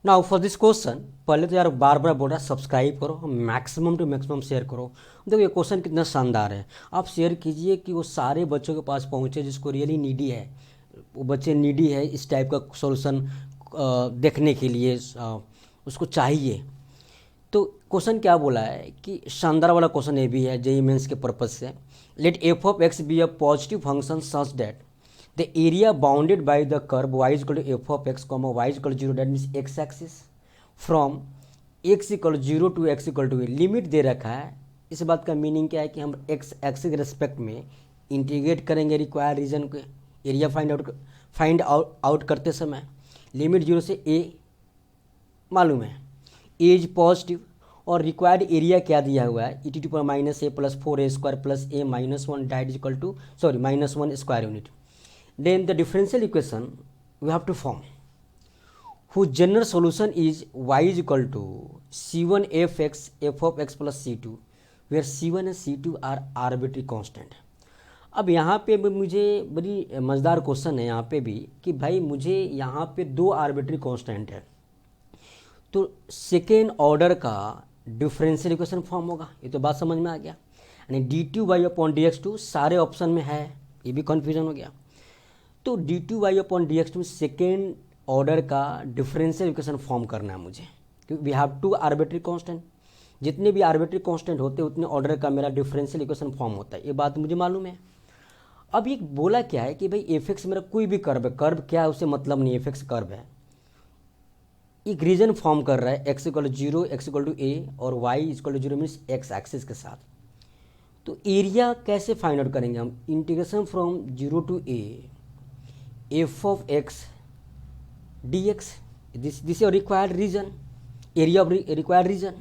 Now for this question, पहले तो यार बार बार बोल रहा है सब्सक्राइब करो, मैक्सिमम टू मैक्सिमम शेयर करो। देखो ये क्वेश्चन कितना शानदार है। आप शेयर कीजिए कि वो सारे बच्चों के पास पहुंचे जिसको रियली नीडी है। वो बच्चे नीडी है इस टाइप का सॉल्यूशन देखने के लिए, उसको चाहिए। तो क्वेश्चन क्या बोला है कि शानदार वाला क्वेश्चन ये भी है जेई मेंस के पर्पज से। Let F of X be a positive function such that the area bounded by the curve y equal to F of X comma Y equal zero, that means X axis from X equal zero to X equal to A. Limit दे रखा है। इस बात का meaning क्या है कि हम एक्स एक्सिस के रेस्पेक्ट में इंटीग्रेट करेंगे रिक्वायर रीजन के एरिया फाइंड आउट करते समय। लिमिट जीरो से ए मालूम है, एज पॉजिटिव, और रिक्वायर्ड एरिया क्या दिया हुआ है E T power minus A plus four A square plus A minus one डाइट equal to sorry minus one square unit. Then the differential equation we have to form whose general solution is y is equal to c1 f of x plus c2 where c1 and c2 are arbitrary constant। अब यहाँ पे भी मुझे बड़ी मज़ेदार question है यहाँ पे भी कि भाई मुझे यहाँ पे दो आर्बिट्री कांस्टेंट है, तो सेकेंड ऑर्डर का डिफरेंशियल इक्वेशन फॉर्म होगा। ये तो बात समझ में आ गया। यानी D two Y upon D x two सारे ऑप्शन में है, ये भी कन्फ्यूजन हो गया। तो D two Y upon D x two second order का डिफरेंशियल इक्वेशन फॉर्म करना है मुझे, क्योंकि we have two arbitrary constant. जितने भी आर्बिट्री कांस्टेंट होते हैं उतने ऑर्डर का मेरा डिफरेंशियल इक्वेशन फॉर्म होता है, ये बात मुझे मालूम है। अब ये बोला क्या है कि भाई एफ एक्स मेरा कोई भी कर्व है, कर्व क्या है उससे मतलब नहीं, एफ एक्स कर्व है। एक रीजन फॉर्म कर रहा है X equal to zero X equal to A और Y equal to zero means X axis के साथ। तो एरिया कैसे फाइंड आउट करेंगे हम, integration from zero to A F of X D X, this required region, area of required region.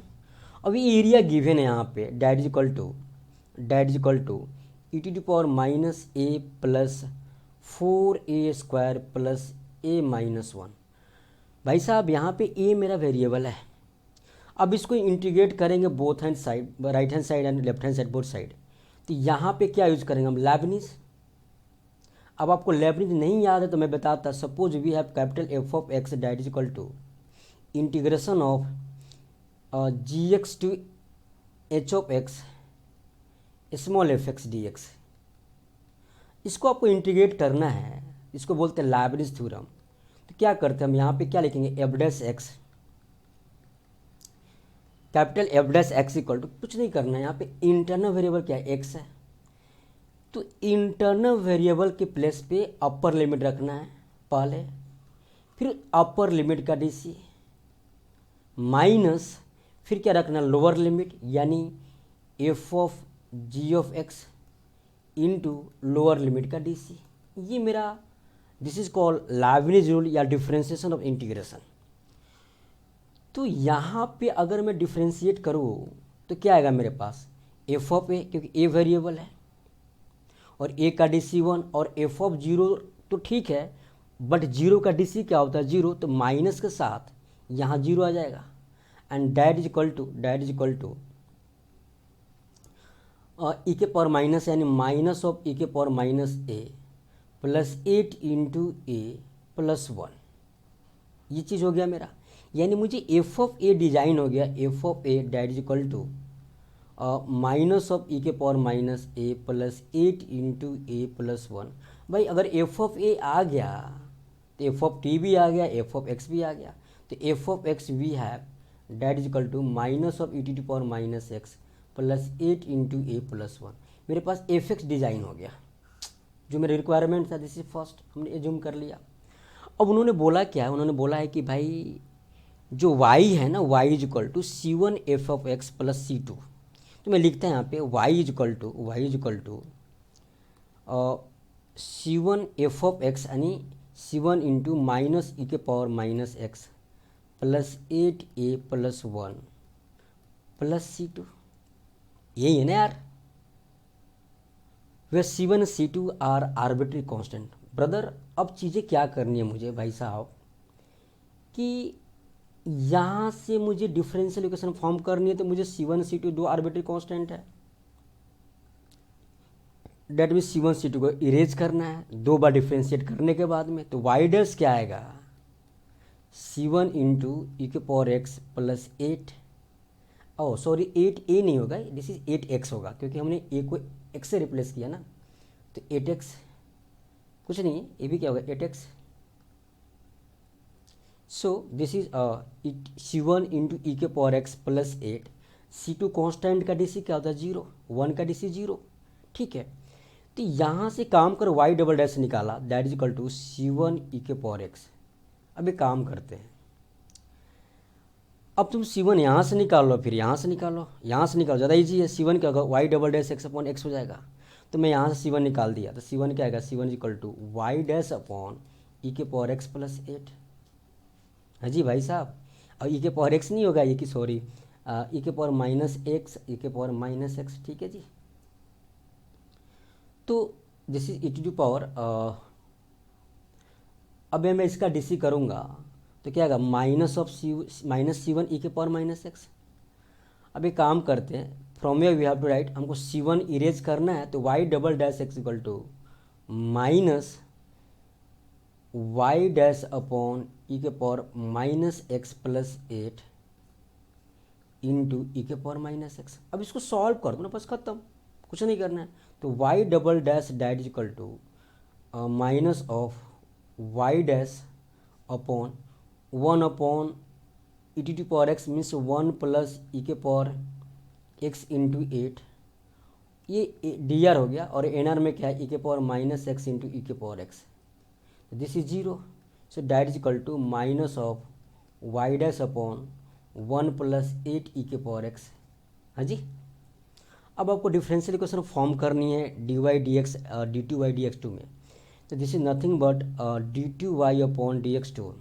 अब ये area given है यहाँ पे that is equal to E T power minus A plus four A square plus A minus one. भाई साहब यहाँ पे ए मेरा वेरिएबल है। अब इसको इंटीग्रेट करेंगे both hand side, right hand side and left hand side, both side. तो यहाँ पे क्या यूज करेंगे हम, लेबनीज। अब आपको लेबनीज नहीं याद है तो मैं बताता। Suppose we have capital F of X that is equal to integration of G X to H of X small F X D X. इसको आपको इंटीग्रेट करना है, इसको बोलते हैं लेबनीज थ्योरम। तो क्या करते हैं हम यहाँ पे क्या लिखेंगे, F dash X, capital F dash X equal to, कुछ नहीं करना है यहाँ पे इंटरनल वेरिएबल क्या है, एक्स है। तो इंटरनल वेरिएबल के प्लेस पे अपर लिमिट रखना है पहले, फिर अपर लिमिट का डीसी माइनस फिर क्या रखना, लोअर लिमिट यानी F of G of X into lower limit का डीसी। ये मेरा this is called Leibniz rule या डिफरेंशिएशन ऑफ इंटीग्रेशन। तो यहाँ पे अगर मैं डिफ्रेंशिएट करूँ तो क्या आएगा मेरे पास, एफ ऑफ ए, क्योंकि ए वेरिएबल है और ए का डी सी वन, और एफ ऑफ जीरो तो ठीक है बट जीरो का डी सी क्या होता है, जीरो, तो माइनस के साथ यहाँ जीरो आ जाएगा। And that is equal to E के पावर माइनस यानी माइनस ऑफ ई के power minus A plus eight into A plus one. ये चीज़ हो गया मेरा, यानी मुझे एफ ऑफ ए डिजाइन हो गया, F of A that is equal to minus of E के power minus A plus eight into A plus one. भाई अगर एफ ऑफ ए आ गया तो एफ ऑफ टी भी आ गया, एफ ऑफ एक्स भी आ गया। तो F of X we have that is equal to minus of E T power minus X plus eight into A plus one. मेरे पास एफ एक्स डिज़ाइन हो गया जो मेरा रिक्वायरमेंट था। दिस इज फर्स्ट, हमने एज्यूम कर लिया। अब उन्होंने बोला क्या है, उन्होंने बोला है कि भाई जो y है ना, y is equal to C one F of X plus C two. तो मैं लिखता है यहाँ पे y is equal to C one F of X यानी C one into minus E के power minus X plus eight A plus one plus C two. यही है ना यार, where C one C two are arbitrary constant. Brother अब चीज़ें क्या करनी है मुझे भाई साहब कि यहाँ से मुझे डिफरेंशियल इक्वेशन फॉर्म करनी है। तो मुझे सी वन सी टू दो आर्बिट्री कांस्टेंट है, that mean C one C two को इरेज करना है दो बार डिफरेंशिएट करने के बाद में। तो वाई डैश क्या आएगा, C1 इंटू ई के पावर एक्स प्लस 8, ओ सॉरी 8a नहीं होगा, दिस इज 8x होगा क्योंकि हमने a को x से रिप्लेस किया ना, तो 8x कुछ नहीं है, ये भी क्या होगा 8x। So this is C1 into ई के power X plus 8। C2 constant का DC क्या होता है 0, 1 का DC 0, ठीक है। तो यहाँ से काम कर y डबल डैश निकाला, that is equal to C1 E के पावर एक्स। अब एक काम करते हैं, अब तुम C1 यहाँ से निकाल लो, फिर यहाँ से निकालो, यहाँ से निकालो, ज़्यादा इजी है। C1 क्या होगा y double dash x upon x हो जाएगा। तो मैं यहाँ से C1 निकाल दिया, तो C1 क्या आएगा, C1 is equal to Y dash upon E के पावर एक्स प्लस 8। हाँ जी भाई साहब, और ई के पावर एक्स नहीं होगा, ये की सॉरी ई के पावर माइनस एक्स, ई के पावर माइनस एक्स, ठीक है जी। तो this is E to power, अब मैं इसका DC करूँगा तो क्या आएगा -C1 ई के पावर माइनस एक्स। अब एक काम करते हैं, from where we have to write, हमको C1 इरेज करना है, तो y double dash X equal to minus Y dash upon E के power minus X plus 8 into ई के पावर माइनस एक्स। अब इसको सॉल्व कर दो ना, बस खत्म, कुछ नहीं करना है। तो y double dash that is equal to minus of Y dash upon 1 upon E T power X means 1 plus E के पावर एक्स इंटू 8, ये डी आर हो गया, और एन आर में क्या है, ई के पावर माइनस एक्स इंटू ई के power X, this is 0। So that is equal to minus of Y dash upon 1 plus 8 ई के पावर एक्स। हाँ जी, अब आपको डिफरेंशियल इक्वेशन फॉर्म करनी है D Y D X D two Y D x two में, तो this is nothing but D two Y upon D x two,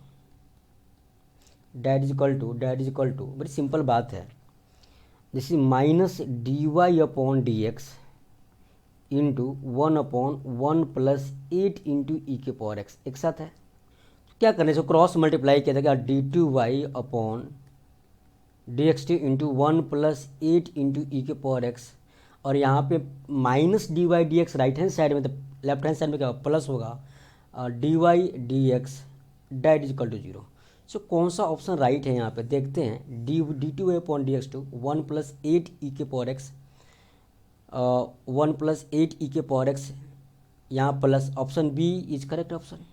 that is equal to बड़ी simple बात है, this is minus D Y upon D X into 1 upon 1 plus 8 into ई के power x, एक साथ है। तो क्या करने से क्रॉस मल्टीप्लाई किया था, d two Y upon D x two into 1 plus 8 into ई के पावर एक्स, और यहाँ पे minus D Y D x right hand side में, तो लेफ्ट हैंड साइड में क्या प्लस होगा, d Y D x that is equal to 0। So कौन सा ऑप्शन राइट है यहाँ पे देखते हैं, d two upon D x two 1 plus 8 ई के पावर एक्स, 1 प्लस 8 ई के पावर एक्स, यहाँ plus, option B is correct option.